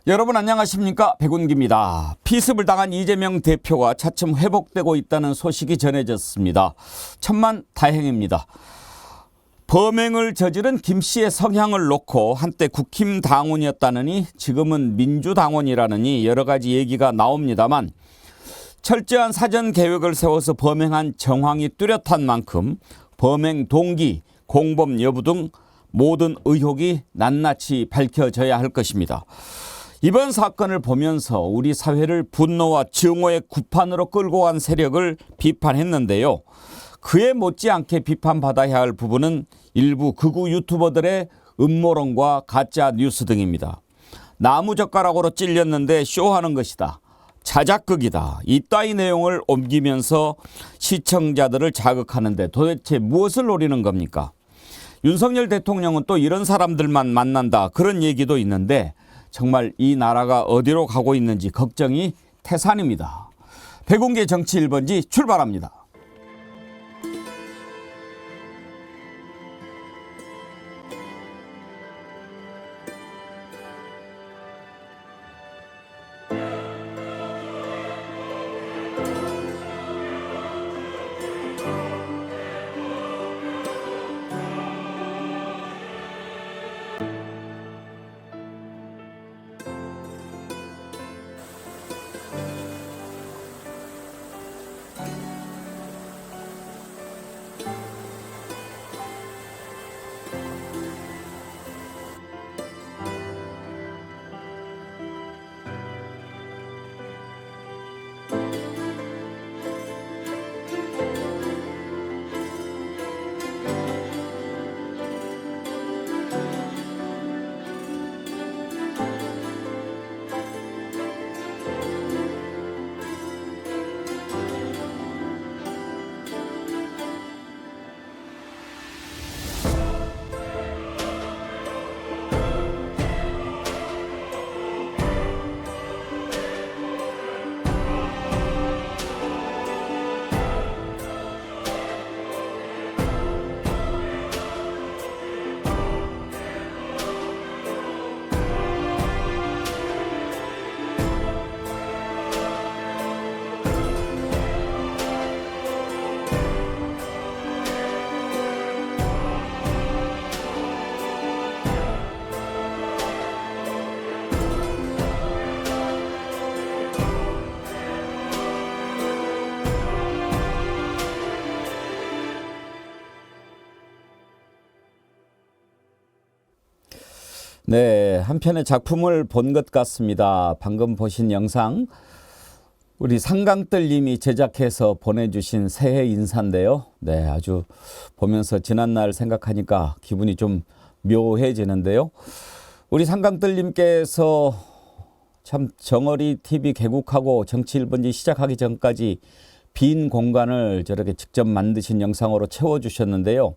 여러분 안녕하십니까? 백운기입니다. 피습을 당한 이재명 대표가 차츰 회복되고 있다는 소식이 전해졌습니다. 천만 다행입니다. 범행을 저지른 김 씨의 성향을 놓고 한때 국힘 당원이었다느니 지금은 민주당원이라느니 여러 가지 얘기가 나옵니다만 철저한 사전 계획을 세워서 범행한 정황이 뚜렷한 만큼 범행 동기, 공범 여부 등 모든 의혹이 낱낱이 밝혀져야 할 것입니다. 이번 사건을 보면서 우리 사회를 분노와 증오의 구판으로 끌고 간 세력을 비판했는데요. 그에 못지않게 비판받아야 할 부분은 일부 극우 유튜버들의 음모론과 가짜 뉴스 등입니다. 나무젓가락으로 찔렸는데 쇼하는 것이다. 자작극이다. 이따위 내용을 옮기면서 시청자들을 자극하는데 도대체 무엇을 노리는 겁니까? 윤석열 대통령은 또 이런 사람들만 만난다. 그런 얘기도 있는데 정말 이 나라가 어디로 가고 있는지 걱정이 태산입니다. 백운계 정치 1번지 출발합니다. 네, 한 편의 작품을 본 것 같습니다. 방금 보신 영상 우리 상강뜰님이 제작해서 보내주신 새해 인사인데요. 네, 아주 보면서 지난날 생각하니까 기분이 좀 묘해지는데요. 우리 상강뜰님께서 참 정어리 TV 개국하고 정치 1번지 시작하기 전까지 빈 공간을 저렇게 직접 만드신 영상으로 채워주셨는데요.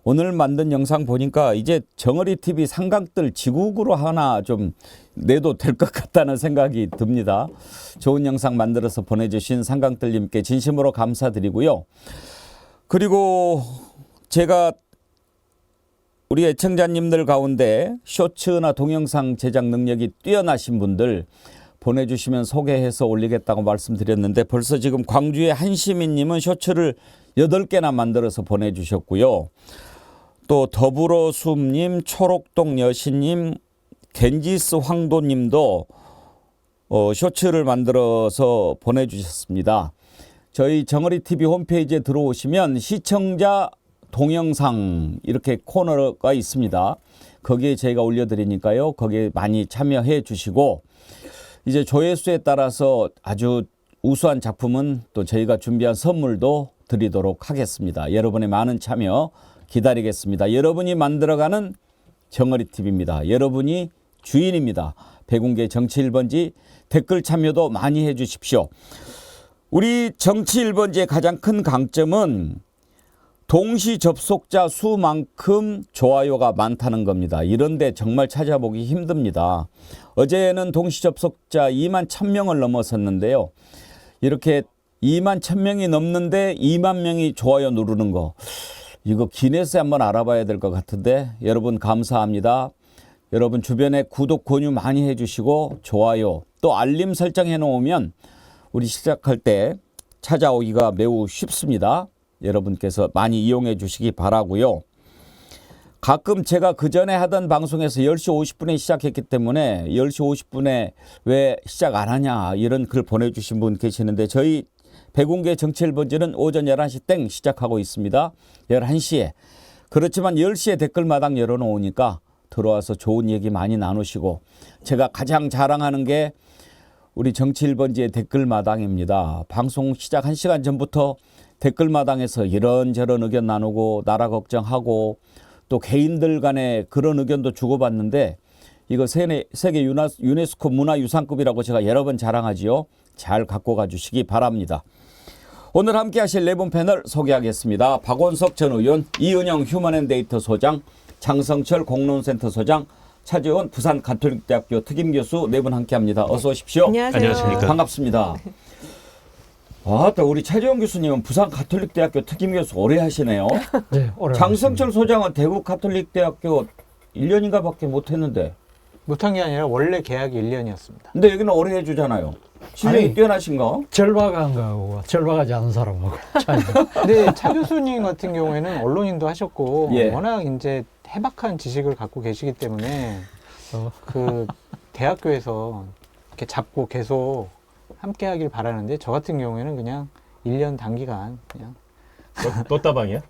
오늘 만든 영상 보니까 이제 정어리 TV 상강뜰 지국으로 하나 좀 내도 될 것 같다는 생각이 듭니다. 좋은 영상 만들어서 보내주신 상강뜰님께 진심으로 감사드리고요. 그리고 제가 우리 애청자님들 가운데 쇼츠나 동영상 제작 능력이 뛰어나신 분들 보내주시면 소개해서 올리겠다고 말씀드렸는데 벌써 지금 광주의 한시민님은 쇼츠를 8개나 만들어서 보내주셨고요. 또 더불어숲님, 초록동 여신님, 겐지스 황도님도 쇼츠를 만들어서 보내주셨습니다. 저희 정어리TV 홈페이지에 들어오시면 시청자 동영상 이렇게 코너가 있습니다. 거기에 저희가 올려드리니까요. 거기에 많이 참여해 주시고 이제 조회수에 따라서 아주 우수한 작품은 또 저희가 준비한 선물도 드리도록 하겠습니다. 여러분의 많은 참여 기다리겠습니다. 여러분이 만들어가는 정어리TV입니다. 여러분이 주인입니다. 백운계 정치 1번지 댓글 참여도 많이 해 주십시오. 우리 정치 1번지의 가장 큰 강점은 동시 접속자 수만큼 좋아요가 많다는 겁니다. 이런데 정말 찾아보기 힘듭니다. 어제는 동시 접속자 2만 1000명을 넘어섰는데요. 이렇게 2만 1000명이 넘는데 2만 명이 좋아요 누르는 거. 이거 기네스에 한번 알아봐야 될 것 같은데 여러분 감사합니다. 여러분 주변에 구독, 권유 많이 해주시고 좋아요 또 알림 설정해 놓으면 우리 시작할 때 찾아오기가 매우 쉽습니다. 여러분께서 많이 이용해 주시기 바라고요. 가끔 제가 그전에 하던 방송에서 10시 50분에 시작했기 때문에 10시 50분에 왜 시작 안 하냐 이런 글 보내주신 분 계시는데 저희 백운계 정치 1번지는 오전 11시 땡 시작하고 있습니다. 11시에. 그렇지만 10시에 댓글마당 열어놓으니까 들어와서 좋은 얘기 많이 나누시고 제가 가장 자랑하는 게 우리 정치 1번지의 댓글마당입니다. 방송 시작 1시간 전부터 댓글마당에서 이런저런 의견 나누고 나라 걱정하고 또 개인들 간에 그런 의견도 주고받는데 이거 세계 유네스코 문화유산급이라고 제가 여러 번 자랑하지요. 잘 갖고 가주시기 바랍니다. 오늘 함께 하실 네 분 패널 소개하겠습니다. 박원석 전 의원, 이은영 휴먼앤데이터 소장, 장성철 공론센터 소장, 차재원 부산 가톨릭대학교 특임교수 네 분 함께합니다. 어서 오십시오. 안녕하십니까. 반갑습니다. 또 우리 차재원 교수님은 부산 가톨릭대학교 특임교수 오래 하시네요. 네, 오래 장성철 소장은 대구 가톨릭대학교 1년인가 밖에 못했는데. 못한 게 아니라 원래 계약이 1년이었습니다. 근데 여기는 오래 해주잖아요. 실력이 아니, 뛰어나신가? 절박한 거하고 절박하지 않은 사람하고 차이가. 근데 차 교수님 같은 경우에는 언론인도 하셨고 예. 워낙 이제 해박한 지식을 갖고 계시기 때문에 그 대학교에서 이렇게 잡고 계속 함께 하길 바라는데 저 같은 경우에는 그냥 1년 단기간 그냥 또따방이야?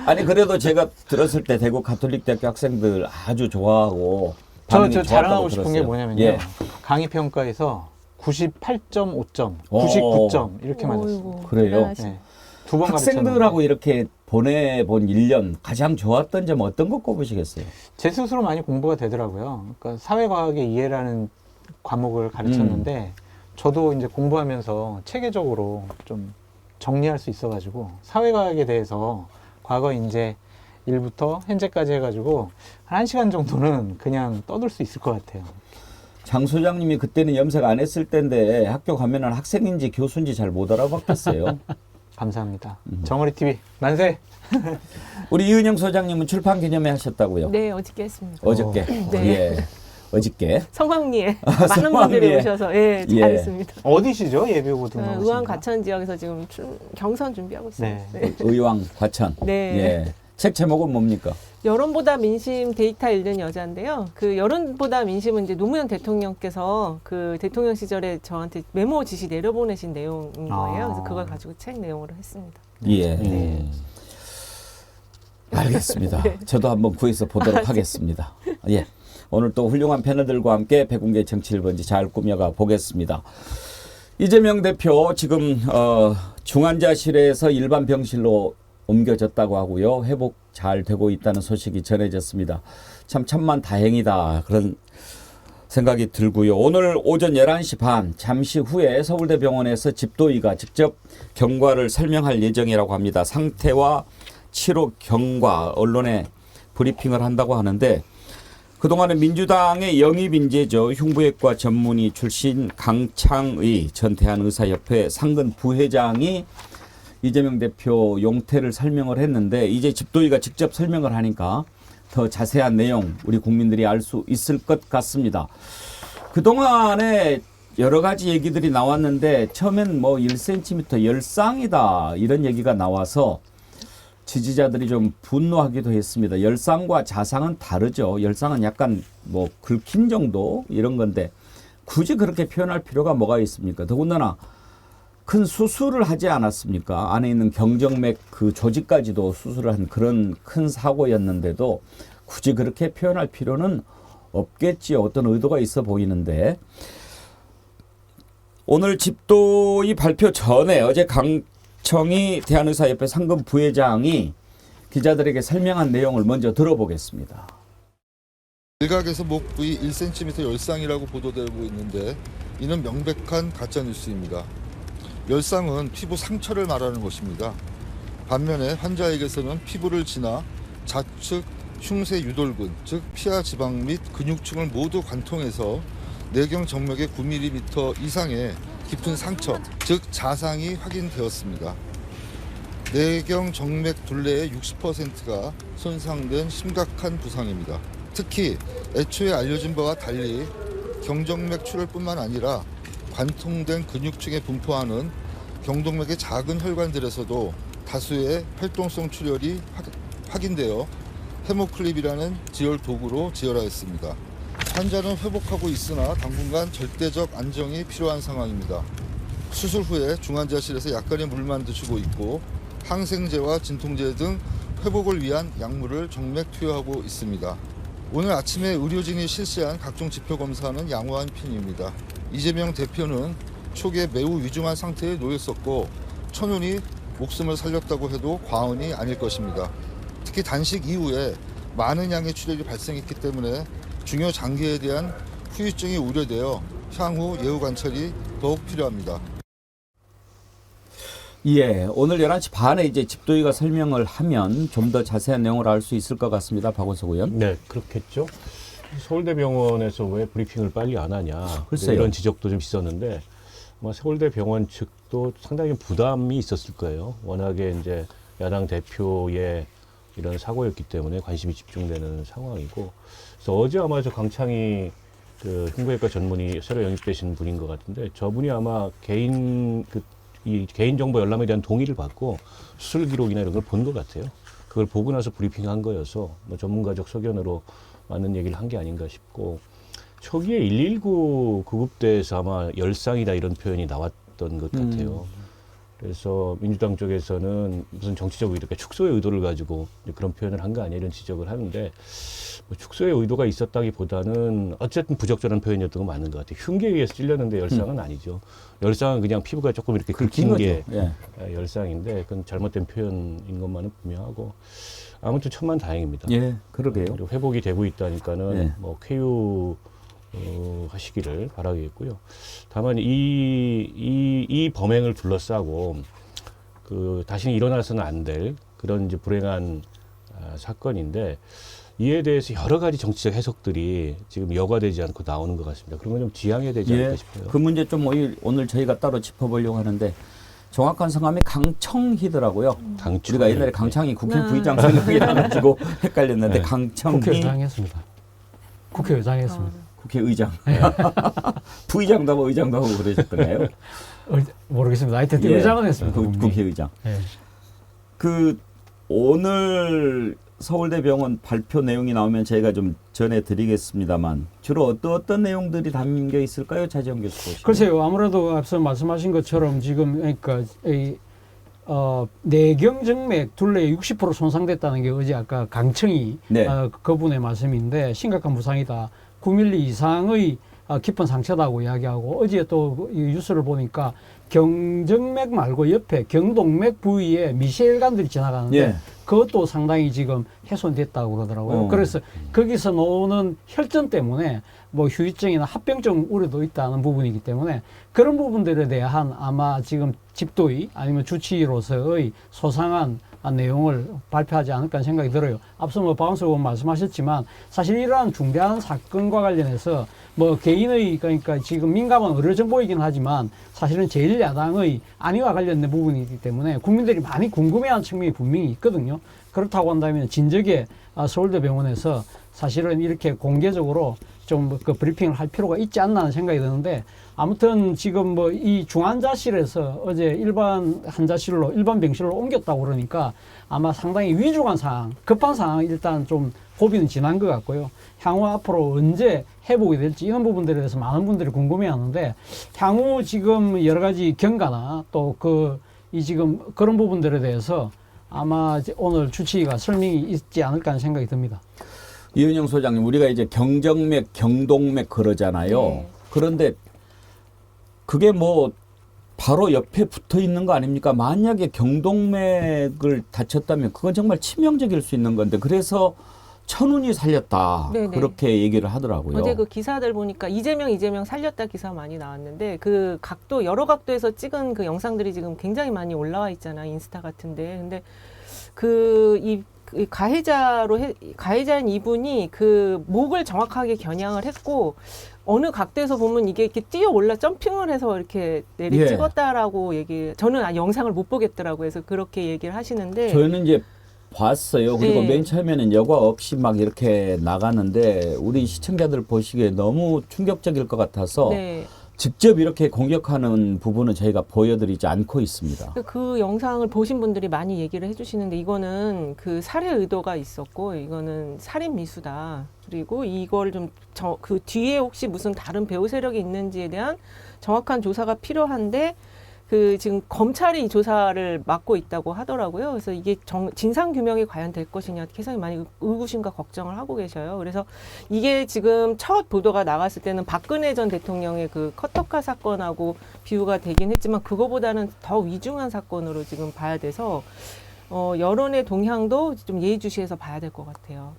아니 그래도 제가 들었을 때 대구 가톨릭대학교 학생들 아주 좋아하고 저 반응이 좋았다고 자랑하고 싶은 게 들었어요. 뭐냐면요. 예. 강의 평가에서 98.5점, 오. 99점 이렇게 맞았어요. 그래요? 네. 두 번 학생들하고 이렇게 보내본 1년 가장 좋았던 점 어떤 거 꼽으시겠어요? 제 스스로 많이 공부가 되더라고요. 그러니까 사회과학의 이해라는 과목을 가르쳤는데 저도 이제 공부하면서 체계적으로 좀 정리할 수 있어가지고 사회과학에 대해서 과거 이제 1부터 현재까지 해가지고 한 1시간 정도는 그냥 떠들 수 있을 것 같아요. 장 소장님이 그때는 염색 안 했을 때인데 학교 가면은 학생인지 교수인지 잘 못 알아봤겠어요. 감사합니다. 정어리 TV 만세! 우리 이은영 소장님은 출판 기념회 하셨다고요? 네, 어저께 했습니다. 어저께. 네. 예. 어저께. 성황리에 많은 성황리에. 분들이 오셔서 예, 예. 잘했습니다. 어디시죠? 예비후보 등록. 의왕 과천 지역에서 지금 경선 준비하고 있어요. 네. 네. 의왕 과천. 네. 예. 책 제목은 뭡니까? 여론보다 민심 데이터 읽는 여자인데요. 그 여론보다 민심은 이제 노무현 대통령께서 그 대통령 시절에 저한테 메모 지시 내려보내신 내용인 거예요. 그래서 그걸 가지고 책 내용으로 했습니다. 예. 네. 알겠습니다. 네. 저도 한번 구해서 보도록 하겠습니다. 예. 오늘 또 훌륭한 패널들과 함께 백운계 정치 1번지 잘 꾸며가 보겠습니다. 이재명 대표 지금 중환자실에서 일반 병실로 옮겨졌다고 하고요. 회복 잘 되고 있다는 소식이 전해졌습니다. 참 천만 다행이다 그런 생각이 들고요. 오늘 오전 11시 반 잠시 후에 서울대병원에서 집도의가 직접 경과를 설명할 예정이라고 합니다. 상태와 치료 경과 언론에 브리핑을 한다고 하는데 그동안은 민주당의 영입 인재죠. 흉부외과 전문의 출신 강창의 전 대한의사협회 상근 부회장이 이재명 대표 용태를 설명을 했는데 이제 집도의가 직접 설명을 하니까 더 자세한 내용 우리 국민들이 알 수 있을 것 같습니다. 그동안에 여러 가지 얘기들이 나왔는데 처음엔 뭐 1cm 열상이다 이런 얘기가 나와서 지지자들이 좀 분노하기도 했습니다. 열상과 자상은 다르죠. 열상은 약간 뭐 긁힌 정도 이런 건데 굳이 그렇게 표현할 필요가 뭐가 있습니까? 더군다나 큰 수술을 하지 않았습니까? 안에 있는 경정맥 그 조직까지도 수술을 한 그런 큰 사고였는데도 굳이 그렇게 표현할 필요는 없겠지요. 어떤 의도가 있어 보이는데 오늘 집도의 발표 전에 어제 강청희 대한의사협회 상근 부회장이 기자들에게 설명한 내용을 먼저 들어보겠습니다. 일각에서 목 부위 1cm 열상이라고 보도되고 있는데 이는 명백한 가짜뉴스입니다. 열상은 피부 상처를 말하는 것입니다. 반면에 환자에게서는 피부를 지나 좌측 흉쇄 유돌근, 즉 피하 지방 및 근육층을 모두 관통해서 내경 정맥의 9mm 이상의 깊은 상처, 즉 자상이 확인되었습니다. 내경 정맥 둘레의 60%가 손상된 심각한 부상입니다. 특히 애초에 알려진 바와 달리 경정맥 출혈뿐만 아니라 관통된 근육층에 분포하는 경동맥의 작은 혈관들에서도 다수의 활동성 출혈이 확인되어 헤모클립이라는 지혈 도구로 지혈하였습니다. 환자는 회복하고 있으나 당분간 절대적 안정이 필요한 상황입니다. 수술 후에 중환자실에서 약간의 물만 드시고 있고 항생제와 진통제 등 회복을 위한 약물을 정맥 투여하고 있습니다. 오늘 아침에 의료진이 실시한 각종 지표 검사는 양호한 편입니다. 이재명 대표는 초기에 매우 위중한 상태에 놓였었고 천운히 목숨을 살렸다고 해도 과언이 아닐 것입니다. 특히 단식 이후에 많은 양의 출혈이 발생했기 때문에 중요 장기에 대한 후유증이 우려되어 향후 예후 관찰이 더욱 필요합니다. 예, 오늘 11시 반에 이제 집도의가 설명을 하면 좀 더 자세한 내용을 알 수 있을 것 같습니다. 박원석 의원. 네, 그렇겠죠. 서울대병원에서 왜 브리핑을 빨리 안 하냐. 글쎄요. 이런 지적도 좀 있었는데 아마 서울대병원 측도 상당히 부담이 있었을 거예요. 워낙에 이제 야당 대표의 이런 사고였기 때문에 관심이 집중되는 상황이고. 그래서 어제 아마 저 강창희 그 흉부외과 전문의 새로 영입되신 분인 것 같은데 저분이 아마 이 개인정보 열람에 대한 동의를 받고 수술 기록이나 이런 걸 본 것 같아요. 그걸 보고 나서 브리핑한 거여서 뭐 전문가적 소견으로 맞는 얘기를 한 게 아닌가 싶고 초기에 119 구급대에서 아마 열상이다 이런 표현이 나왔던 것 같아요. 그래서 민주당 쪽에서는 무슨 정치적 의도, 축소의 의도를 가지고 그런 표현을 한 거 아니야 이런 지적을 하는데 뭐 축소의 의도가 있었다기보다는 어쨌든 부적절한 표현이었던 건 맞는 것 같아요. 흉기에 의해서 찔렸는데 열상은 아니죠. 열상은 그냥 피부가 조금 이렇게 긁힌 게 예. 열상인데 그건 잘못된 표현인 것만은 분명하고 아무튼 천만다행입니다. 예, 그러게요. 그리고 회복이 되고 있다니까는 예. 뭐 쾌유 하시기를 바라겠고요. 다만 이 범행을 둘러싸고 그 다시는 일어나서는 안 될 그런 이제 불행한 사건인데 이에 대해서 여러 가지 정치적 해석들이 지금 여과되지 않고 나오는 것 같습니다. 그런 건 좀 지양해야 되지 않을까 싶어요. 그 문제 좀 오늘 저희가 따로 짚어보려고 하는데 정확한 성함이 강청희더라고요. 우리가 옛날에 강창희 국회 부의장 생각이 나가지고 헷갈렸는데 네. 국회의장 강청희 했습니다. 국회의장 했습니다. 국회의장. 부의장도 하고 의장도 하고 그러셨던가요? 모르겠습니다. 하여튼 예. 의장은 했습니다. 국회의장. 예. 그 오늘 서울대병원 발표 내용이 나오면 저희가 좀 전해드리겠습니다만 주로 어떤 내용들이 담겨 있을까요, 차지영 교수 보시면? 글쎄요. 아무래도 앞서 말씀하신 것처럼 지금 그러니까 내경정맥 둘레에 60% 손상됐다는 게 어제 아까 강청희 네. 그분의 말씀인데 심각한 부상이다. 9mm 이상의 깊은 상처다고 이야기하고 어제 또 이 뉴스를 보니까 경정맥 말고 옆에 경동맥 부위에 미세혈관들이 지나가는데 예. 그것도 상당히 지금 훼손됐다고 그러더라고요. 그래서 거기서 나오는 혈전 때문에 뭐 후유증이나 합병증 우려도 있다는 부분이기 때문에 그런 부분들에 대한 아마 지금 집도의 아니면 주치의로서의 소상한 내용을 발표하지 않을까 하는 생각이 들어요. 앞서 뭐 박원석 의원 말씀하셨지만 사실 이러한 중대한 사건과 관련해서 뭐 개인의 그러니까 지금 민감한 의료 정보이긴 하지만 사실은 제1야당의 안위와 관련된 부분이기 때문에 국민들이 많이 궁금해하는 측면이 분명히 있거든요. 그렇다고 한다면 진즉에 서울대병원에서 사실은 이렇게 공개적으로 좀 그 브리핑을 할 필요가 있지 않나 하는 생각이 드는데 아무튼 지금 뭐 이 중환자실에서 어제 일반 환자실로 일반 병실로 옮겼다고 그러니까 아마 상당히 위중한 상황, 급한 상황 일단 좀 고비는 지난 것 같고요. 향후 앞으로 언제 회복이 될지 이런 부분들에 대해서 많은 분들이 궁금해하는데 향후 지금 여러 가지 경과나 또 이 지금 그런 부분들에 대해서 아마 오늘 주치의가 설명이 있지 않을까 하는 생각이 듭니다. 이은영 소장님, 우리가 이제 경정맥, 경동맥 그러잖아요. 네. 그런데 그게 뭐 바로 옆에 붙어 있는 거 아닙니까? 만약에 경동맥을 다쳤다면 그건 정말 치명적일 수 있는 건데 그래서 천운이 살렸다. 네네. 그렇게 얘기를 하더라고요. 어제 그 기사들 보니까 이재명 살렸다 기사 많이 나왔는데 그 각도 여러 각도에서 찍은 그 영상들이 지금 굉장히 많이 올라와 있잖아 인스타 같은데 근데 이 가해자인 이분이 그 목을 정확하게 겨냥을 했고 어느 각도에서 보면 이게 이렇게 뛰어 올라 점핑을 해서 이렇게 내리 예. 찍었다라고 저는 영상을 못 보겠더라고요. 그래서 그렇게 얘기를 하시는데 저희는 이제 봤어요. 그리고 네. 맨 처음에는 여과 없이 막 이렇게 나가는데 우리 시청자들 보시기에 너무 충격적일 것 같아서 네. 직접 이렇게 공격하는 부분은 저희가 보여드리지 않고 있습니다. 그 영상을 보신 분들이 많이 얘기를 해주시는데 이거는 그 살해 의도가 있었고 이거는 살인 미수다. 그리고 이걸 좀 그 뒤에 혹시 무슨 다른 배후 세력이 있는지에 대한 정확한 조사가 필요한데 그 지금 검찰이 이 조사를 맡고 있다고 하더라고요. 그래서 이게 진상 규명이 과연 될 것이냐 굉장히 많이 의구심과 걱정을 하고 계셔요. 그래서 이게 지금 첫 보도가 나갔을 때는 박근혜 전 대통령의 그 커터카 사건하고 비유가 되긴 했지만 그거보다는 더 위중한 사건으로 지금 봐야 돼서 여론의 동향도 좀 예의주시해서 봐야 될 것 같아요.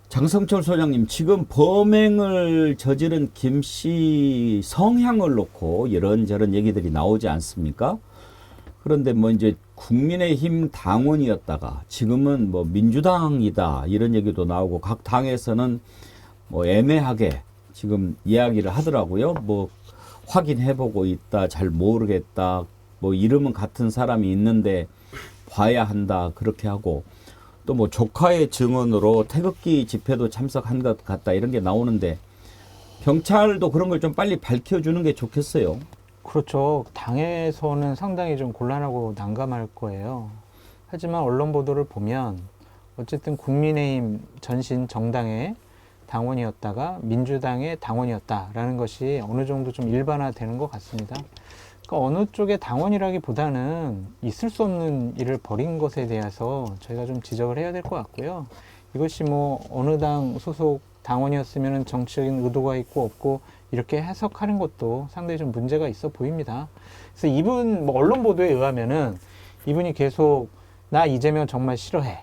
장성철 소장님, 지금 범행을 저지른 김 씨 성향을 놓고 이런저런 얘기들이 나오지 않습니까? 그런데 뭐 이제 국민의힘 당원이었다가 지금은 뭐 민주당이다 이런 얘기도 나오고 각 당에서는 뭐 애매하게 지금 이야기를 하더라고요. 뭐 확인해보고 있다, 잘 모르겠다, 뭐 이름은 같은 사람이 있는데 봐야 한다 그렇게 하고 또 뭐 조카의 증언으로 태극기 집회도 참석한 것 같다 이런 게 나오는데 경찰도 그런 걸 좀 빨리 밝혀주는 게 좋겠어요. 그렇죠. 당에서는 상당히 좀 곤란하고 난감할 거예요. 하지만 언론 보도를 보면 어쨌든 국민의힘 전신 정당의 당원이었다가 민주당의 당원이었다라는 것이 어느 정도 좀 일반화되는 것 같습니다. 그러니까 어느 쪽의 당원이라기보다는 있을 수 없는 일을 벌인 것에 대해서 저희가 좀 지적을 해야 될 것 같고요. 이것이 뭐 어느 당 소속 당원이었으면 정치적인 의도가 있고 없고 이렇게 해석하는 것도 상당히 좀 문제가 있어 보입니다. 그래서 이분 뭐 언론 보도에 의하면은 이분이 계속 나 이재명 정말 싫어해.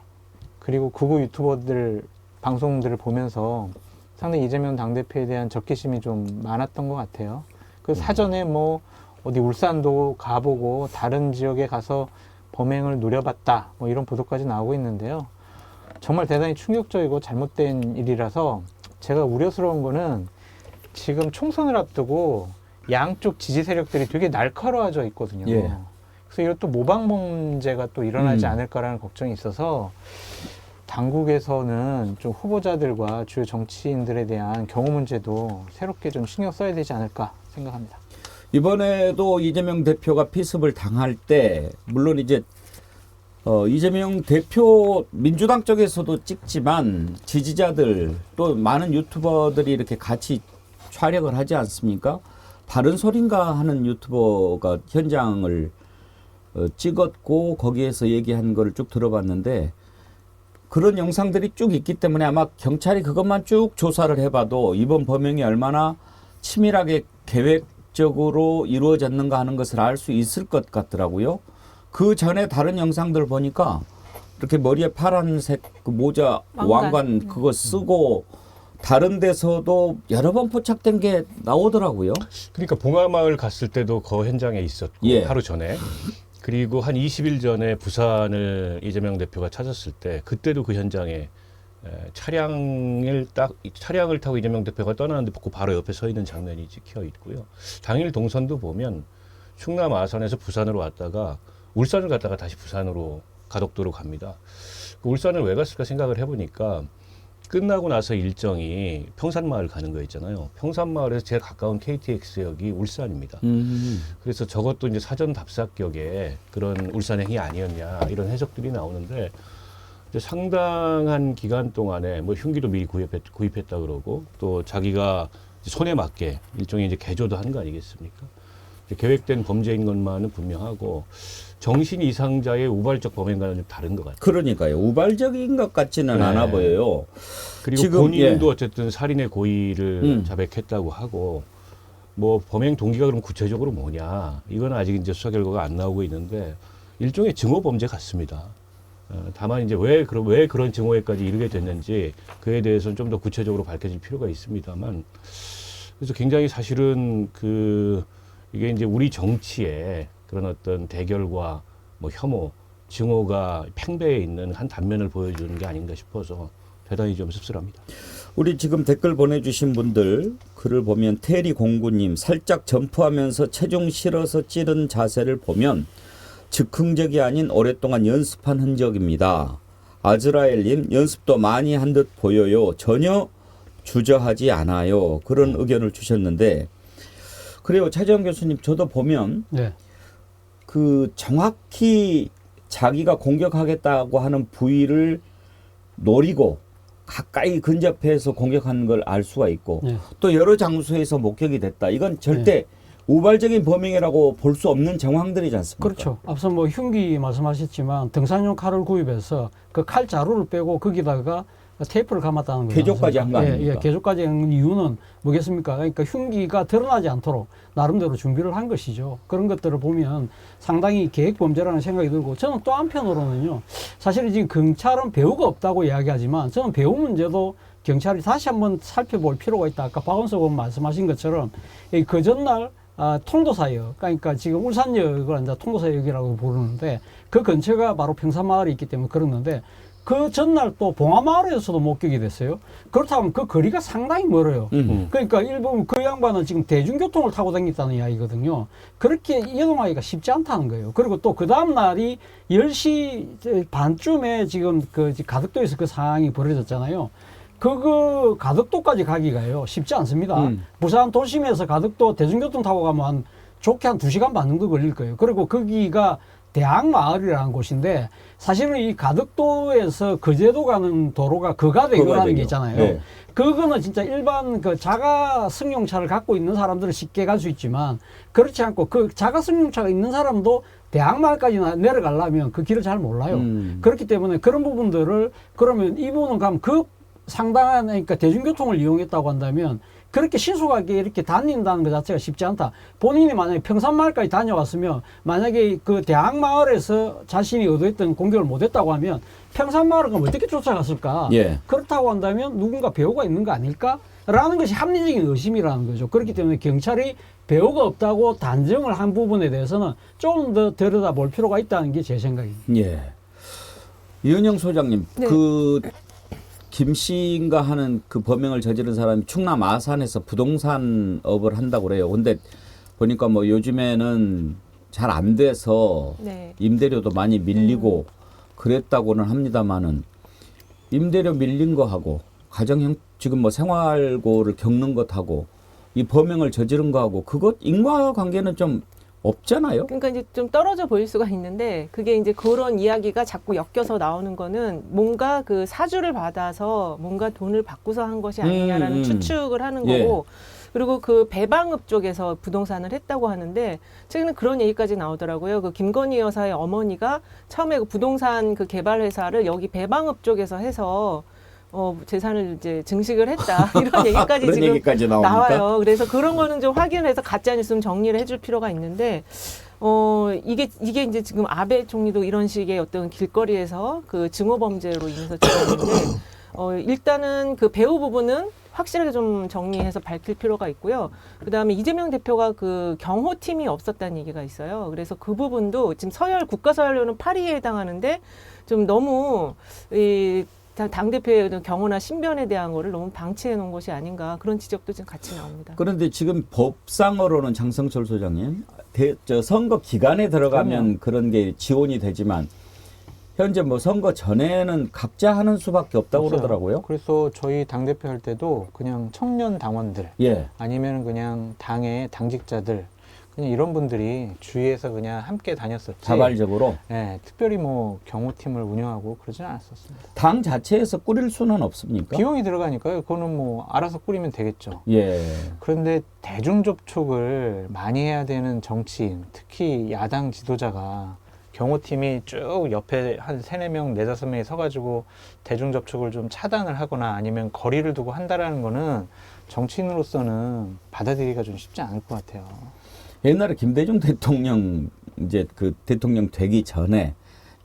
그리고 극우 유튜버들 방송들을 보면서 상당히 이재명 당대표에 대한 적개심이 좀 많았던 것 같아요. 그 사전에 뭐 어디 울산도 가보고 다른 지역에 가서 범행을 노려봤다 뭐 이런 보도까지 나오고 있는데요. 정말 대단히 충격적이고 잘못된 일이라서 제가 우려스러운 거는 지금 총선을 앞두고 양쪽 지지 세력들이 되게 날카로워져 있거든요. 예. 그래서 이것도 모방 범죄가 또 일어나지 않을까라는 걱정이 있어서 당국에서는 좀 후보자들과 주요 정치인들에 대한 경호 문제도 새롭게 좀 신경 써야 되지 않을까 생각합니다. 이번에도 이재명 대표가 피습을 당할 때 물론 이제 이재명 대표 민주당 쪽에서도 찍지만 지지자들 또 많은 유튜버들이 이렇게 같이 촬영을 하지 않습니까? 바른 소린가 하는 유튜버가 현장을 찍었고 거기에서 얘기한 거를 쭉 들어봤는데 그런 영상들이 쭉 있기 때문에 아마 경찰이 그것만 쭉 조사를 해봐도 이번 범행이 얼마나 치밀하게 계획적으로 이루어졌는가 하는 것을 알 수 있을 것 같더라고요. 그 전에 다른 영상들 보니까 이렇게 머리에 파란색 그 모자 왕관 그거 쓰고 다른 데서도 여러 번 포착된 게 나오더라고요. 그러니까 봉화마을 갔을 때도 그 현장에 있었고 예. 하루 전에 그리고 한 20일 전에 부산을 이재명 대표가 찾았을 때 그때도 그 현장에 차량을 타고 이재명 대표가 떠나는데 그 바로 옆에 서 있는 장면이 찍혀 있고요. 당일 동선도 보면 충남 아산에서 부산으로 왔다가 울산을 갔다가 다시 부산으로 가덕도로 갑니다. 그 울산을 왜 갔을까 생각을 해보니까 끝나고 나서 일정이 평산마을 가는 거 있잖아요. 평산마을에서 제일 가까운 KTX역이 울산입니다. 그래서 저것도 이제 사전 답사격에 그런 울산행이 아니었냐 이런 해석들이 나오는데 이제 상당한 기간 동안에 뭐 흉기도 미리 구입했다 그러고 또 자기가 손에 맞게 일종의 이제 개조도 한 거 아니겠습니까? 이제 계획된 범죄인 것만은 분명하고 정신 이상자의 우발적 범행과는 좀 다른 것 같아요. 그러니까요. 우발적인 것 같지는 않아 보여요. 그리고 지금, 본인도 어쨌든 살인의 고의를 자백했다고 하고 뭐 범행 동기가 그럼 구체적으로 뭐냐 이건 아직 이제 수사 결과가 안 나오고 있는데 일종의 증오 범죄 같습니다. 다만 이제 왜 그런 증오에까지 이르게 됐는지 그에 대해서는 좀 더 구체적으로 밝혀질 필요가 있습니다만 그래서 굉장히 사실은 이게 이제 우리 정치에 그런 어떤 대결과 뭐 혐오, 증오가 팽배해 있는 한 단면을 보여주는 게 아닌가 싶어서 대단히 좀 씁쓸합니다. 우리 지금 댓글 보내주신 분들 글을 보면 테리 공구님 살짝 점프하면서 체중 실어서 찌른 자세를 보면 즉흥적이 아닌 오랫동안 연습한 흔적입니다. 아즈라엘님 연습도 많이 한 듯 보여요. 전혀 주저하지 않아요. 그런 의견을 주셨는데 그래요. 차재원 교수님 저도 보면 네. 그 정확히 자기가 공격하겠다고 하는 부위를 노리고 가까이 근접해서 공격하는 걸 알 수가 있고 네. 또 여러 장소에서 목격이 됐다. 이건 절대 우발적인 범행이라고 볼 수 없는 정황들이지 않습니까? 그렇죠. 앞서 뭐 흉기 말씀하셨지만 등산용 칼을 구입해서 그 칼 자루를 빼고 거기다가 테이프를 감았다는 거죠. 개조까지 한 거 아닙니까? 예, 개조까지 한 이유는 뭐겠습니까? 그러니까 흉기가 드러나지 않도록 나름대로 준비를 한 것이죠. 그런 것들을 보면 상당히 계획 범죄라는 생각이 들고 저는 또 한편으로는요. 사실 지금 경찰은 배우가 없다고 이야기하지만 저는 배우 문제도 경찰이 다시 한번 살펴볼 필요가 있다. 아까 박원석 의원 말씀하신 것처럼 그 전날 통도사역, 그러니까 지금 울산역을 이제 통도사역이라고 부르는데 그 근처가 바로 평산마을이 있기 때문에 그러는데 그 전날 또 봉화마을에서도 목격이 됐어요. 그렇다면 그 거리가 상당히 멀어요. 그러니까 일본 그 양반은 지금 대중교통을 타고 다녔다는 이야기거든요. 그렇게 이동하기가 쉽지 않다는 거예요. 그리고 또 그 다음 날이 10시 반쯤에 지금 그 가덕도에서 그 상황이 벌어졌잖아요. 그 가덕도까지 가기가요 쉽지 않습니다. 부산 도심에서 가덕도 대중교통 타고 가면 좋게 한 2시간 반 정도 걸릴 거예요. 그리고 거기가 대학마을이라는 곳인데 사실은 이 가덕도에서 거제도 가는 도로가 거가대교라는 게 있잖아요. 네. 그거는 진짜 일반 그 자가 승용차를 갖고 있는 사람들은 쉽게 갈 수 있지만 그렇지 않고 그 자가 승용차가 있는 사람도 대학마을까지 내려가려면 그 길을 잘 몰라요. 그렇기 때문에 그런 부분들을 그러면 이분은 가면 그 상당한 그러니까 대중교통을 이용했다고 한다면 그렇게 신속하게 이렇게 다닌다는 것 자체가 쉽지 않다. 본인이 만약에 평산마을까지 다녀왔으면 만약에 그 대학마을에서 자신이 의도했던 공격을 못했다고 하면 평산마을을 그럼 어떻게 쫓아갔을까? 예. 그렇다고 한다면 누군가 배우가 있는 거 아닐까? 라는 것이 합리적인 의심이라는 거죠. 그렇기 때문에 경찰이 배우가 없다고 단정을 한 부분에 대해서는 좀 더 들여다볼 필요가 있다는 게 제 생각입니다. 예. 이은영 소장님, 네. 그 김씨인가 하는 그 범행을 저지른 사람이 충남 아산에서 부동산업을 한다고 그래요. 근데 보니까 뭐 요즘에는 잘 안 돼서 네. 임대료도 많이 밀리고 그랬다고는 합니다만은 임대료 밀린 거하고 가정형 지금 뭐 생활고를 겪는 것하고 이 범행을 저지른 거하고 그것 인과관계는 좀 없잖아요. 그러니까 이제 좀 떨어져 보일 수가 있는데 그게 이제 그런 이야기가 자꾸 엮여서 나오는 거는 뭔가 그 사주를 받아서 뭔가 돈을 받고서 한 것이 아니냐라는 추측을 하는 예. 거고 그리고 그 배방읍 쪽에서 부동산을 했다고 하는데 최근에 그런 얘기까지 나오더라고요. 그 김건희 여사의 어머니가 처음에 그 부동산 그 개발 회사를 여기 배방읍 쪽에서 해서 재산을 이제 증식을 했다 이런 얘기까지 그런 지금 얘기까지 나옵니까? 나와요. 그래서 그런 거는 좀 확인해서 가짜 뉴스는 정리를 해줄 필요가 있는데 이게 이제 지금 아베 총리도 이런 식의 어떤 길거리에서 그 증오 범죄로 인해서 죽었는데 일단은 그 배우 부분은 확실하게 좀 정리해서 밝힐 필요가 있고요. 그다음에 이재명 대표가 그 경호팀이 없었다는 얘기가 있어요. 그래서 그 부분도 지금 서열 국가서열료는 8위에 해당하는데 좀 너무 당대표의 경호나 신변에 대한 거를 너무 방치해 놓은 것이 아닌가 그런 지적도 지금 같이 나옵니다. 그런데 지금 법상으로는 장성철 소장님, 선거 기간에 들어가면 그런 게 지원이 되지만 현재 뭐 선거 전에는 각자 하는 수밖에 없다고 없어요. 그러더라고요. 그래서 저희 당대표 할 때도 그냥 청년 당원들 예. 아니면 그냥 당의 당직자들 그냥 이런 분들이 주위에서 그냥 함께 다녔었지. 자발적으로 네, 특별히 뭐 경호팀을 운영하고 그러지는 않았었습니다. 당 자체에서 꾸릴 수는 없습니까? 비용이 들어가니까요. 그거는 뭐 알아서 꾸리면 되겠죠. 예. 그런데 대중 접촉을 많이 해야 되는 정치인, 특히 야당 지도자가 경호팀이 쭉 옆에 한 3-4명, 4-5명이 서가지고 대중 접촉을 좀 차단을 하거나 아니면 거리를 두고 한다라는 거는 정치인으로서는 받아들이기가 좀 쉽지 않을 것 같아요. 옛날에 김대중 대통령 이제 그 대통령 되기 전에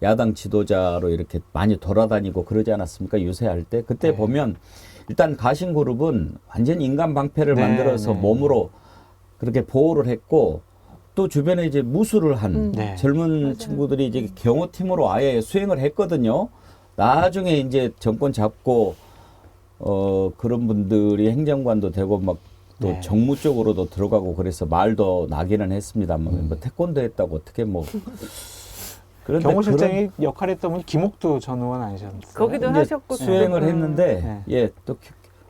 야당 지도자로 이렇게 많이 돌아다니고 그러지 않았습니까? 유세할 때 그때 네. 보면 일단 가신그룹은 완전 인간 방패를 네, 만들어서 네. 몸으로 그렇게 보호를 했고 또 주변에 이제 무술을 한 네. 젊은 맞아요. 친구들이 이제 경호팀으로 아예 수행을 했거든요. 나중에 이제 정권 잡고 그런 분들이 행정관도 되고 막 또 네. 정무 쪽으로도 들어가고 그래서 말도 나기는 했습니다만 뭐 태권도 했다고 어떻게 뭐 그런데 경호실장이 역할했던 분이 김옥두 전 의원 아니셨어요? 거기도 이제 하셨고 수행을 했는데 네. 예, 또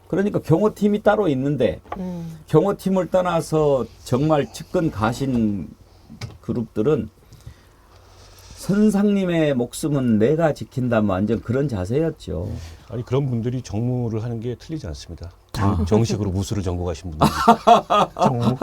그러니까 경호팀이 따로 있는데 경호팀을 떠나서 정말 측근 가신 그룹들은 선상님의 목숨은 내가 지킨다 뭐 완전 그런 자세였죠. 아니 그런 분들이 정무를 하는 게 틀리지 않습니다. 정식으로 무술을 전공하신 분들. 정무.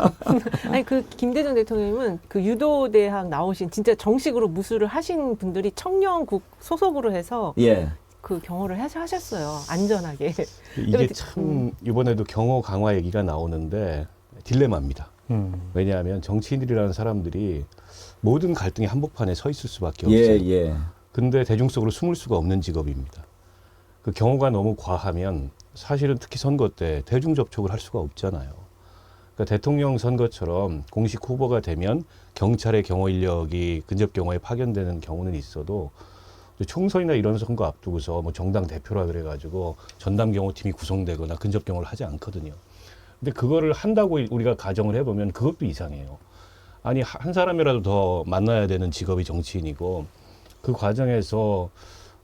아니 그 김대중 대통령님은 그 유도대학 나오신 진짜 정식으로 무술을 하신 분들이 청년국 소속으로 해서 예. 그 경호를 하셨어요. 안전하게. 이게 참 이번에도 경호 강화 얘기가 나오는데 딜레마입니다. 왜냐하면 정치인들이라는 사람들이 모든 갈등의 한복판에 서 있을 수밖에 예, 없어요. 예. 근데 대중적으로 숨을 수가 없는 직업입니다. 그 경호가 너무 과하면 사실은 특히 선거 때 대중 접촉을 할 수가 없잖아요. 그러니까 대통령 선거처럼 공식 후보가 되면 경찰의 경호 인력이 근접 경호에 파견되는 경우는 있어도 총선이나 이런 선거 앞두고서 뭐 정당 대표라 그래가지고 전담 경호팀이 구성되거나 근접 경호를 하지 않거든요. 근데 그거를 한다고 우리가 가정을 해보면 그것도 이상해요. 아니 한 사람이라도 더 만나야 되는 직업이 정치인이고 그 과정에서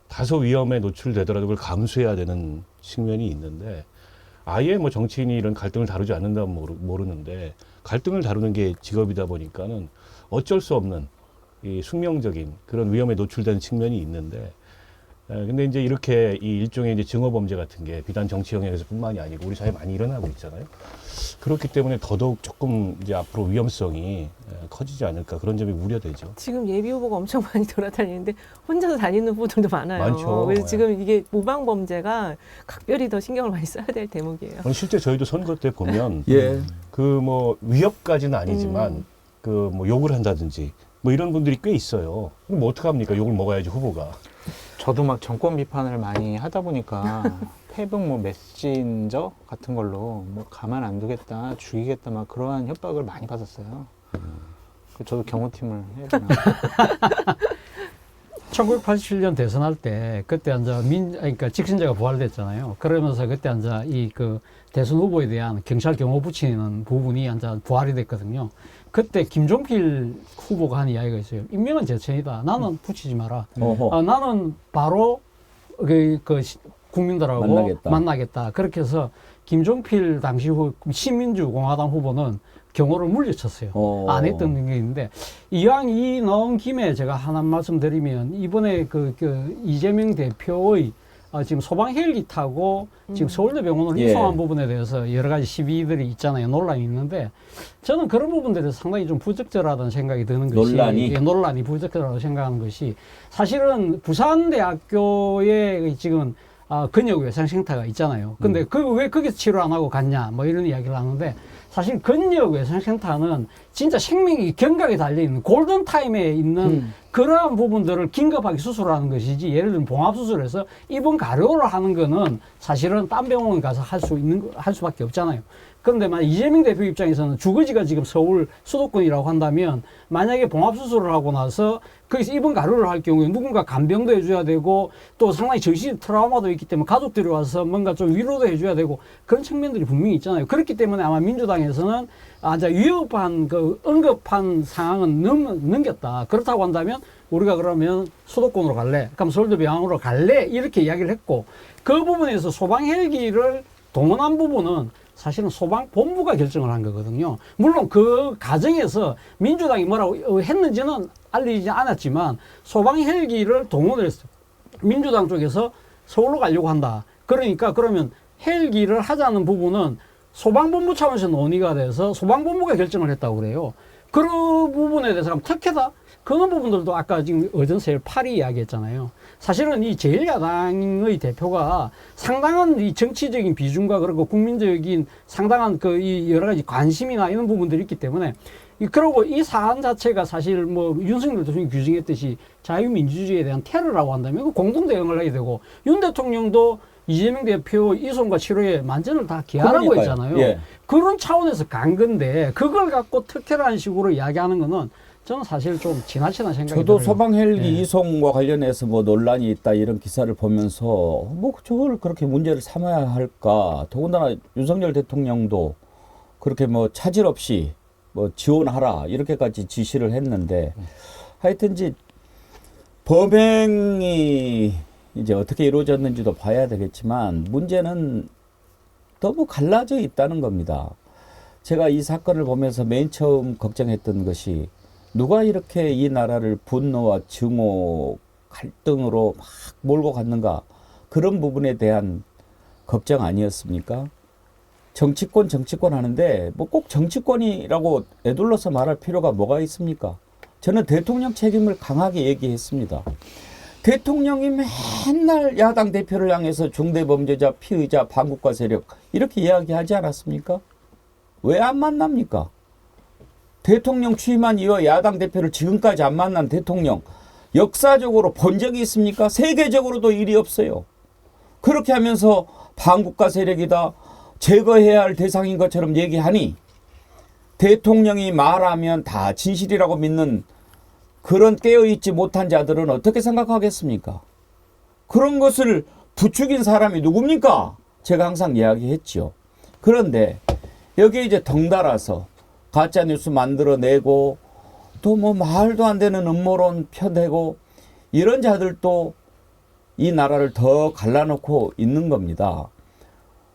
다소 위험에 노출되더라도 그걸 감수해야 되는 측면이 있는데 아예 뭐 정치인이 이런 갈등을 다루지 않는다면 모르는데 갈등을 다루는 게 직업이다 보니까는 어쩔 수 없는 이 숙명적인 그런 위험에 노출되는 측면이 있는데 근데 이제 이렇게 이 일종의 이제 증오 범죄 같은 게 비단 정치 영역에서뿐만이 아니고 우리 사회에 많이 일어나고 있잖아요. 그렇기 때문에 더더욱 조금 이제 앞으로 위험성이 커지지 않을까 그런 점이 우려되죠. 지금 예비 후보가 엄청 많이 돌아다니는데 혼자서 다니는 후보들도 많아요. 많죠. 그래서 네. 지금 이게 모방 범죄가 각별히 더 신경을 많이 써야 될 대목이에요. 아니, 실제 저희도 선거 때 보면 예. 그 뭐 위협까지는 아니지만 그 뭐 욕을 한다든지 뭐 이런 분들이 꽤 있어요. 그럼 뭐 어떡합니까? 욕을 먹어야지 후보가. 저도 막 정권 비판을 많이 하다 보니까 페북 뭐 메신저 같은 걸로 뭐 가만 안 두겠다, 죽이겠다 막 그러한 협박을 많이 받았어요. 저도 경호팀을 해야 되나. 1987년 대선할 때 그때 그러니까 직선제가 부활됐잖아요. 그러면서 그때 이 그 대선 후보에 대한 경찰 경호 붙이는 부분이 부활이 됐거든요. 그때 김종필 후보가 한 이야기가 있어요. 임명은 제천이다. 나는 붙이지 마라. 나는 바로 국민들하고 만나겠다. 그렇게 해서 김종필 당시 신민주 공화당 후보는 경호를 물리쳤어요. 안 했던 게 있는데 이왕 나온 김에 제가 하나 말씀드리면 이번에 그 이재명 대표의 지금 소방 헬기 타고 지금 서울대 병원으로 이송한 부분에 대해서 여러 가지 시비들이 있잖아요. 논란이 있는데 저는 그런 부분들이 상당히 좀 부적절하다는 생각이 드는 것이 논란이 부적절하다고 생각하는 것이 사실은 부산대학교에 지금 근역 외상센터가 있잖아요. 근데 왜 거기서 치료 안 하고 갔냐 뭐 이런 이야기를 하는데 사실 근역 외상센터는 진짜 생명이 경각에 달려있는 골든타임에 있는 그러한 부분들을 긴급하게 수술하는 것이지 예를 들면 봉합수술해서 입원 가료를 하는 거는 사실은 딴 병원 가서 할 수밖에 없잖아요. 그런데 만약 이재명 대표 입장에서는 주거지가 지금 서울 수도권이라고 한다면 만약에 봉합수술을 하고 나서 거기서 입원 가료를 할 경우에 누군가 간병도 해줘야 되고 또 상당히 정신 트라우마도 있기 때문에 가족들이 와서 뭔가 좀 위로도 해줘야 되고 그런 측면들이 분명히 있잖아요. 그렇기 때문에 아마 민주당에서는 위협한 응급한 상황은 넘겼다. 그렇다고 한다면 우리가 그러면 수도권으로 갈래? 그럼 서울대병원으로 갈래? 이렇게 이야기를 했고 그 부분에서 소방 헬기를 동원한 부분은 사실은 소방본부가 결정을 한 거거든요. 물론 그 과정에서 민주당이 뭐라고 했는지는 알리지 않았지만 소방 헬기를 동원을 했어요. 민주당 쪽에서 서울로 가려고 한다. 그러니까 그러면 헬기를 하자는 부분은 소방본부 차원에서 논의가 돼서 소방본부가 결정을 했다고 그래요. 그 부분에 대해서 특혜다? 그런 부분들도 아까 지금 어전세일 8이 이야기했잖아요. 사실은 이 제1야당의 대표가 상당한 이 정치적인 비중과 그리고 국민적인 상당한 이 여러 가지 관심이나 이런 부분들이 있기 때문에 그리고 이 사안 자체가 사실 뭐 윤석열 대통령이 규정했듯이 자유민주주의에 대한 테러라고 한다면 공동 대응을 하게 되고 윤 대통령도 이재명 대표 이송과 치료에 만전을 다 기하라고 했잖아요. 예. 그런 차원에서 간 건데 그걸 갖고 특혜라는 식으로 이야기하는 거는 저는 사실 좀 지나치다는 생각이 저도 들어요. 소방 헬기 이송과 관련해서 뭐 논란이 있다 이런 기사를 보면서 뭐 저걸 그렇게 문제를 삼아야 할까. 더군다나 윤석열 대통령도 그렇게 뭐 차질 없이 뭐 지원하라 이렇게까지 지시를 했는데 하여튼지 범행이 이제 어떻게 이루어졌는지도 봐야 되겠지만 문제는 너무 갈라져 있다는 겁니다. 제가 이 사건을 보면서 맨 처음 걱정했던 것이 누가 이렇게 이 나라를 분노와 증오, 갈등으로 막 몰고 갔는가, 그런 부분에 대한 걱정 아니었습니까? 정치권 하는데 뭐 꼭 정치권이라고 에둘러서 말할 필요가 뭐가 있습니까? 저는 대통령 책임을 강하게 얘기했습니다. 대통령이 맨날 야당 대표를 향해서 중대범죄자, 피의자, 반국가 세력 이렇게 이야기하지 않았습니까? 왜 안 만납니까? 대통령 취임한 이후 야당 대표를 지금까지 안 만난 대통령 역사적으로 본 적이 있습니까? 세계적으로도 일이 없어요. 그렇게 하면서 반국가 세력이다, 제거해야 할 대상인 것처럼 얘기하니 대통령이 말하면 다 진실이라고 믿는 그런 깨어있지 못한 자들은 어떻게 생각하겠습니까? 그런 것을 부추긴 사람이 누굽니까? 제가 항상 이야기했죠. 그런데 여기에 이제 덩달아서 가짜뉴스 만들어내고 또 뭐 말도 안 되는 음모론 펴대고 이런 자들도 이 나라를 더 갈라놓고 있는 겁니다.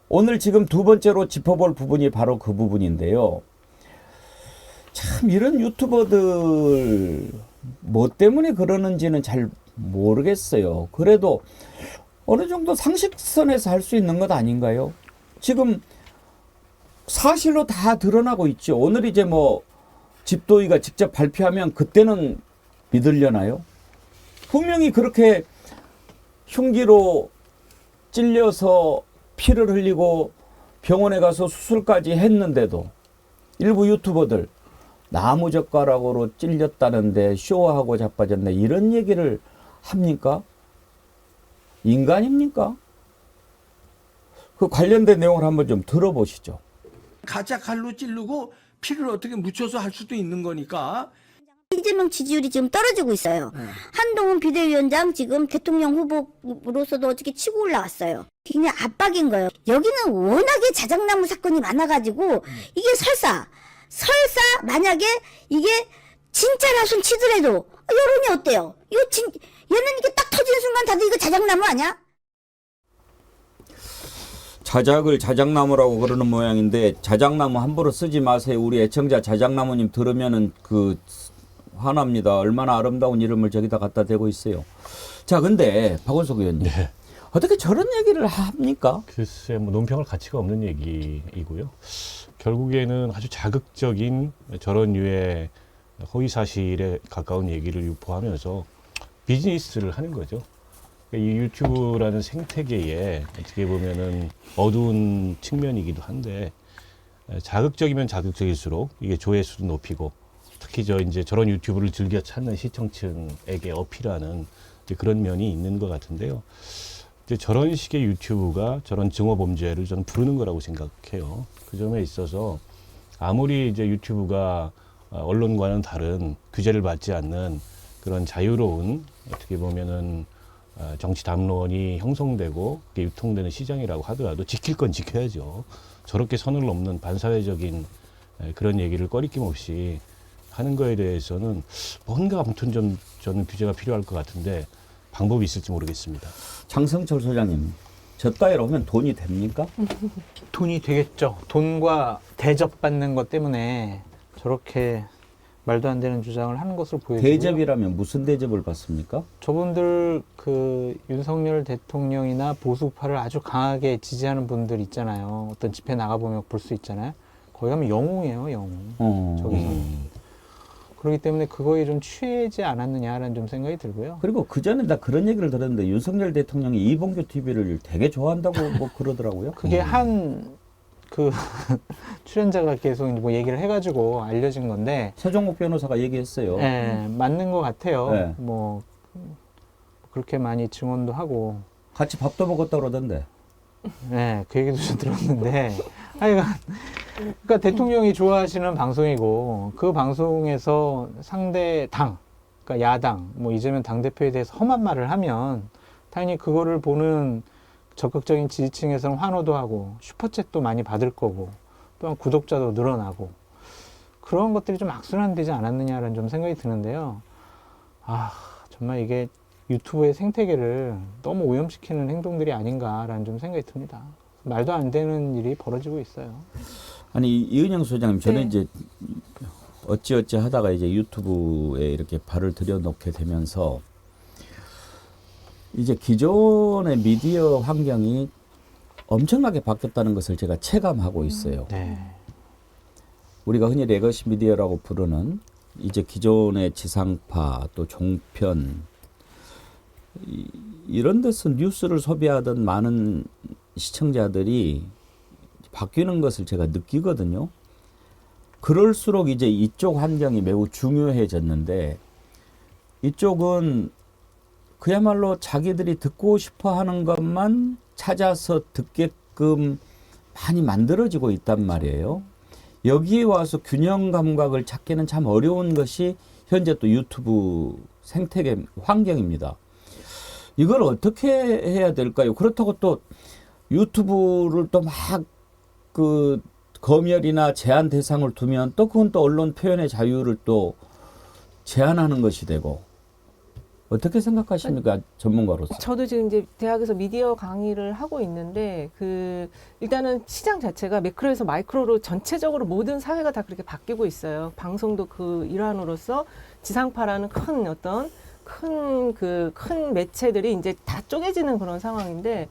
오늘 지금 두 번째로 짚어볼 부분이 바로 그 부분인데요. 참 이런 유튜버들 뭐 때문에 그러는지는 잘 모르겠어요. 그래도 어느 정도 상식선에서 할 수 있는 것 아닌가요? 지금 사실로 다 드러나고 있죠. 오늘 이제 뭐 집도의가 직접 발표하면 그때는 믿으려나요? 분명히 그렇게 흉기로 찔려서 피를 흘리고 병원에 가서 수술까지 했는데도 일부 유튜버들 나무젓가락으로 찔렸다는데 쇼하고 자빠졌네 이런 얘기를 합니까? 인간입니까? 그 관련된 내용을 한번 좀 들어보시죠. 가짜 칼로 찌르고 피를 어떻게 묻혀서 할 수도 있는 거니까. 이재명 지지율이 지금 떨어지고 있어요. 한동훈 비대위원장 지금 대통령 후보로서도 어떻게 치고 올라왔어요. 그냥 압박인 거예요. 여기는 워낙에 자작나무 사건이 많아가지고 이게 설사 만약에 이게 진짜라손 치더라도 여론이 어때요? 얘는 이게 딱 터지는 순간 다들 이거 자작나무 아니야? 자작을 자작나무라고 그러는 모양인데 자작나무 함부로 쓰지 마세요. 우리 애청자 자작나무님 들으면은 그 화납니다. 얼마나 아름다운 이름을 저기다 갖다 대고 있어요. 자, 근데 박원석 의원님 네. 어떻게 저런 얘기를 합니까? 글쎄, 뭐 논평할 가치가 없는 얘기이고요. 결국에는 아주 자극적인 저런 류의 허위 사실에 가까운 얘기를 유포하면서 비즈니스를 하는 거죠. 이 유튜브라는 생태계에 어떻게 보면은 어두운 측면이기도 한데 자극적이면 자극적일수록 이게 조회수도 높이고 특히 이제 저런 유튜브를 즐겨 찾는 시청층에게 어필하는 이제 그런 면이 있는 것 같은데요. 이제 저런 식의 유튜브가 저런 증오 범죄를 저는 부르는 거라고 생각해요. 그 점에 있어서 아무리 이제 유튜브가 언론과는 다른 규제를 받지 않는 그런 자유로운 어떻게 보면은 정치 담론이 형성되고 유통되는 시장이라고 하더라도 지킬 건 지켜야죠. 저렇게 선을 넘는 반사회적인 그런 얘기를 꺼리낌 없이 하는 거에 대해서는 뭔가 아무튼 좀 저는 규제가 필요할 것 같은데 방법이 있을지 모르겠습니다. 장성철 소장님, 저 따위로 하면 돈이 됩니까? 돈이 되겠죠. 돈과 대접받는 것 때문에 저렇게 말도 안 되는 주장을 하는 것으로 보여지고요. 대접이라면 무슨 대접을 받습니까? 저분들 그 윤석열 대통령이나 보수파를 아주 강하게 지지하는 분들 있잖아요. 어떤 집회 나가보면 볼 수 있잖아요. 거기 가면 영웅이에요, 영웅. 저기서. 그렇기 때문에 그거에 좀 취하지 않았느냐라는 좀 생각이 들고요. 그리고 그 전에 나 그런 얘기를 들었는데 윤석열 대통령이 이봉규 TV를 되게 좋아한다고 뭐 그러더라고요. 그게 한 그 출연자가 계속 뭐 얘기를 해가지고 알려진 건데. 서정목 변호사가 얘기했어요. 네, 맞는 것 같아요. 네. 뭐 그렇게 많이 증언도 하고. 같이 밥도 먹었다 그러던데. 네, 그 얘기도 좀 들었는데. 하여간 그러니까 대통령이 좋아하시는 방송이고 그 방송에서 상대 당, 그러니까 야당, 뭐 이재명 당대표에 대해서 험한 말을 하면 당연히 그거를 보는 적극적인 지지층에서는 환호도 하고 슈퍼챗도 많이 받을 거고 또한 구독자도 늘어나고 그런 것들이 좀 악순환되지 않았느냐라는 좀 생각이 드는데요. 아, 정말 이게 유튜브의 생태계를 너무 오염시키는 행동들이 아닌가라는 좀 생각이 듭니다. 말도 안 되는 일이 벌어지고 있어요. 아니 이은영 소장님 저는 네. 이제 어찌어찌 하다가 이제 유튜브에 이렇게 발을 들여놓게 되면서 이제 기존의 미디어 환경이 엄청나게 바뀌었다는 것을 제가 체감하고 있어요. 네. 우리가 흔히 레거시 미디어라고 부르는 이제 기존의 지상파 또 종편 이런 데서 뉴스를 소비하던 많은 시청자들이 바뀌는 것을 제가 느끼거든요. 그럴수록 이제 이쪽 환경이 매우 중요해졌는데 이쪽은 그야말로 자기들이 듣고 싶어 하는 것만 찾아서 듣게끔 많이 만들어지고 있단 말이에요. 여기에 와서 균형 감각을 찾기는 참 어려운 것이 현재 또 유튜브 생태계 환경입니다. 이걸 어떻게 해야 될까요? 그렇다고 또 유튜브를 또 막 그 검열이나 제한 대상을 두면 또 그건 또 언론 표현의 자유를 또 제한하는 것이 되고 어떻게 생각하십니까? 전문가로서. 저도 지금 이제 대학에서 미디어 강의를 하고 있는데 일단은 시장 자체가 매크로에서 마이크로로 전체적으로 모든 사회가 다 그렇게 바뀌고 있어요. 방송도 그 일환으로서 지상파라는 큰 매체들이 이제 다 쪼개지는 그런 상황인데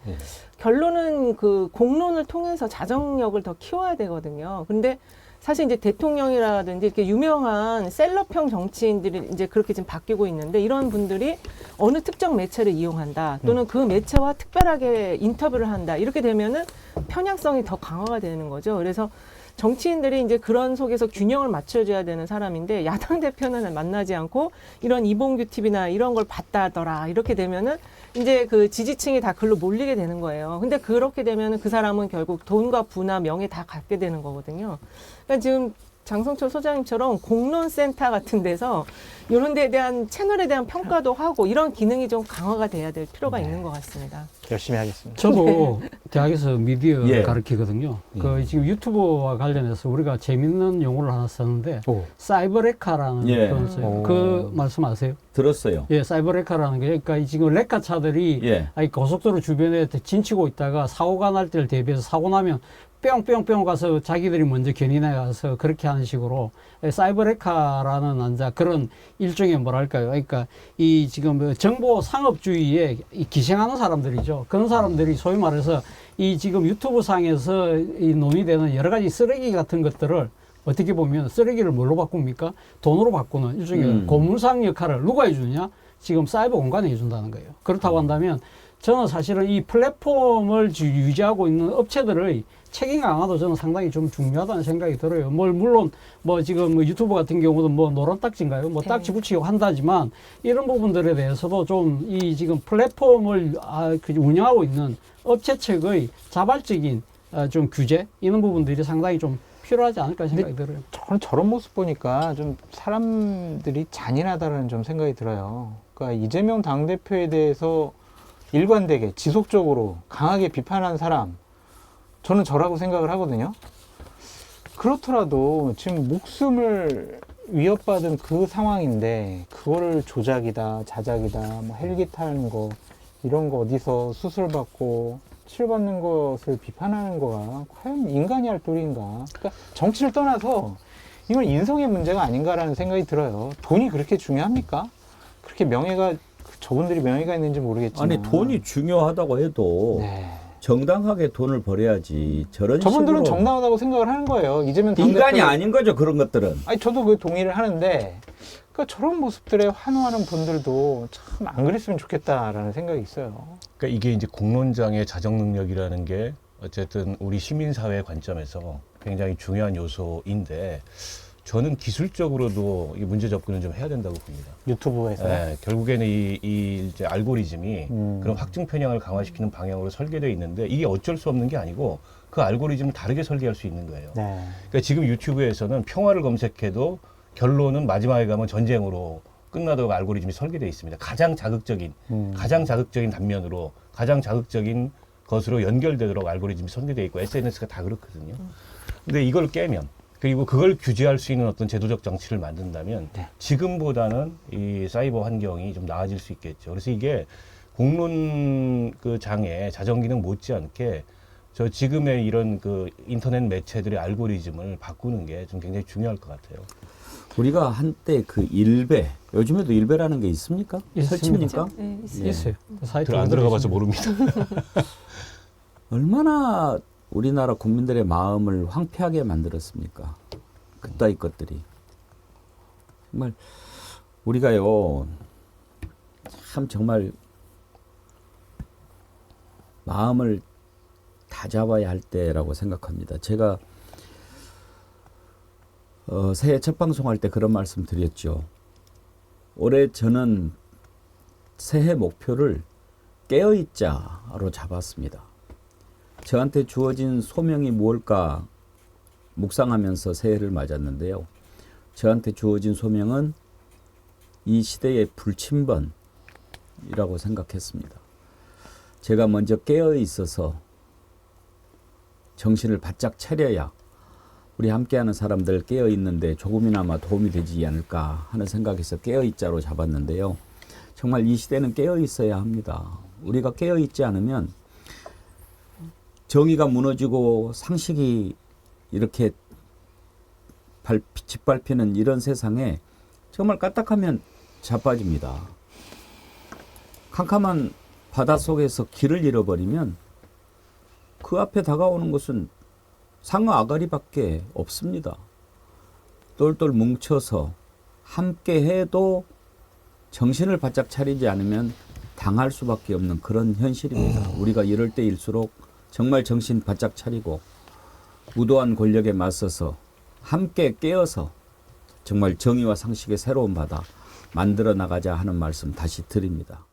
결론은 그 공론을 통해서 자정력을 더 키워야 되거든요. 근데 사실 이제 대통령이라든지 이렇게 유명한 셀럽형 정치인들이 이제 그렇게 지금 바뀌고 있는데 이런 분들이 어느 특정 매체를 이용한다 또는 그 매체와 특별하게 인터뷰를 한다 이렇게 되면은 편향성이 더 강화가 되는 거죠. 그래서 정치인들이 이제 그런 속에서 균형을 맞춰줘야 되는 사람인데 야당 대표는 만나지 않고 이런 이봉규 TV나 이런 걸 봤다 하더라 이렇게 되면은 이제 그 지지층이 다 글로 몰리게 되는 거예요. 근데 그렇게 되면은 그 사람은 결국 돈과 부나 명예 다 갖게 되는 거거든요. 그러니까 지금 장성철 소장님처럼 공론센터 같은 데서 이런 데에 대한 채널에 대한 평가도 하고 이런 기능이 좀 강화가 돼야 될 필요가 있는 것 같습니다. 열심히 하겠습니다. 저도 대학에서 미디어 예. 가르치거든요. 그 지금 유튜브와 관련해서 우리가 재밌는 용어를 하나 썼는데 오. 사이버레카라는 예. 그런 써요. 그 말씀 아세요? 들었어요. 예, 사이버레카라는 게 그러니까 지금 레카 차들이 예. 고속도로 주변에 진치고 있다가 사고가 날 때를 대비해서 사고 나면 뿅뿅뿅 가서 자기들이 먼저 견인해 가서 그렇게 하는 식으로 사이버레카라는 이제 그런 일종의 뭐랄까요. 그러니까 이 지금 정보 상업주의에 기생하는 사람들이죠. 그런 사람들이 소위 말해서 이 지금 유튜브 상에서 이 논의되는 여러 가지 쓰레기 같은 것들을 어떻게 보면 쓰레기를 뭘로 바꿉니까? 돈으로 바꾸는 일종의 고물상 역할을 누가 해주느냐? 지금 사이버 공간에 해준다는 거예요. 그렇다고 한다면 저는 사실은 이 플랫폼을 유지하고 있는 업체들의 책임 강화도 저는 상당히 좀 중요하다는 생각이 들어요. 물론 지금 유튜브 같은 경우도 노란 딱지인가요? 딱지 붙이고 한다지만 이런 부분들에 대해서도 좀 이 지금 플랫폼을 운영하고 있는 업체 측의 자발적인 좀 규제 이런 부분들이 상당히 좀 필요하지 않을까 생각이 들어요. 저는 저런 모습 보니까 좀 사람들이 잔인하다는 좀 생각이 들어요. 그러니까 이재명 당대표에 대해서 일관되게 지속적으로 강하게 비판한 사람 저는 저라고 생각을 하거든요. 그렇더라도 지금 목숨을 위협받은 그 상황인데 그거를 조작이다 자작이다 뭐 헬기 타는 거 이런 거 어디서 수술받고 치료받는 것을 비판하는 거가 과연 인간이 할 도리인가. 그러니까 정치를 떠나서 이건 인성의 문제가 아닌가라는 생각이 들어요. 돈이 그렇게 중요합니까? 그렇게 명예가 저분들이 명예가 있는지 모르겠지만 아니 돈이 중요하다고 해도 네. 정당하게 돈을 벌어야지 저런 저분들은 식으로 정당하다고 생각을 하는 거예요. 이재명 당대표 인간이 아닌 거죠 그런 것들은. 아니 저도 그 동의를 하는데 그러니까 저런 모습들에 환호하는 분들도 참 안 그랬으면 좋겠다라는 생각이 있어요. 그러니까 이게 이제 공론장의 자정 능력이라는 게 어쨌든 우리 시민사회 관점에서 굉장히 중요한 요소인데 저는 기술적으로도 이 문제 접근을 좀 해야 된다고 봅니다. 유튜브에서 네, 결국에는 이 이제 알고리즘이 그런 확증 편향을 강화시키는 방향으로 설계되어 있는데 이게 어쩔 수 없는 게 아니고 그 알고리즘을 다르게 설계할 수 있는 거예요. 네. 그러니까 지금 유튜브에서는 평화를 검색해도 결론은 마지막에 가면 전쟁으로 끝나도록 알고리즘이 설계되어 있습니다. 가장 자극적인 단면으로 가장 자극적인 것으로 연결되도록 알고리즘이 설계되어 있고 SNS가 다 그렇거든요. 근데 이걸 깨면 그리고 그걸 규제할 수 있는 어떤 제도적 장치를 만든다면 네. 지금보다는 이 사이버 환경이 좀 나아질 수 있겠죠. 그래서 이게 공론 그 장애 자정 기능 못지않게 저 지금의 이런 그 인터넷 매체들의 알고리즘을 바꾸는 게 좀 굉장히 중요할 것 같아요. 우리가 한때 그 일베, 요즘에도 일베라는 게 있습니까? 있습니다. 설치입니까? 네, 있어요. 예. 있어요. 그 사이트 안 들어가 봐서 모릅니다. 얼마나 우리나라 국민들의 마음을 황폐하게 만들었습니까? 그따위 것들이. 정말 우리가요, 참 정말 마음을 다잡아야 할 때라고 생각합니다. 제가 새해 첫 방송할 때 그런 말씀 드렸죠. 올해 저는 새해 목표를 깨어있자로 잡았습니다. 저한테 주어진 소명이 무엇일까 묵상하면서 새해를 맞았는데요. 저한테 주어진 소명은 이 시대의 불침번이라고 생각했습니다. 제가 먼저 깨어 있어서 정신을 바짝 차려야 우리 함께하는 사람들 깨어 있는데 조금이나마 도움이 되지 않을까 하는 생각에서 깨어 있자로 잡았는데요. 정말 이 시대는 깨어 있어야 합니다. 우리가 깨어 있지 않으면 정의가 무너지고 상식이 이렇게 짓밟히는 이런 세상에 정말 까딱하면 자빠집니다. 캄캄한 바닷속에서 길을 잃어버리면 그 앞에 다가오는 것은 상어 아가리밖에 없습니다. 똘똘 뭉쳐서 함께 해도 정신을 바짝 차리지 않으면 당할 수밖에 없는 그런 현실입니다. 우리가 이럴 때일수록 정말 정신 바짝 차리고 무도한 권력에 맞서서 함께 깨어서 정말 정의와 상식의 새로운 바다 만들어 나가자 하는 말씀 다시 드립니다.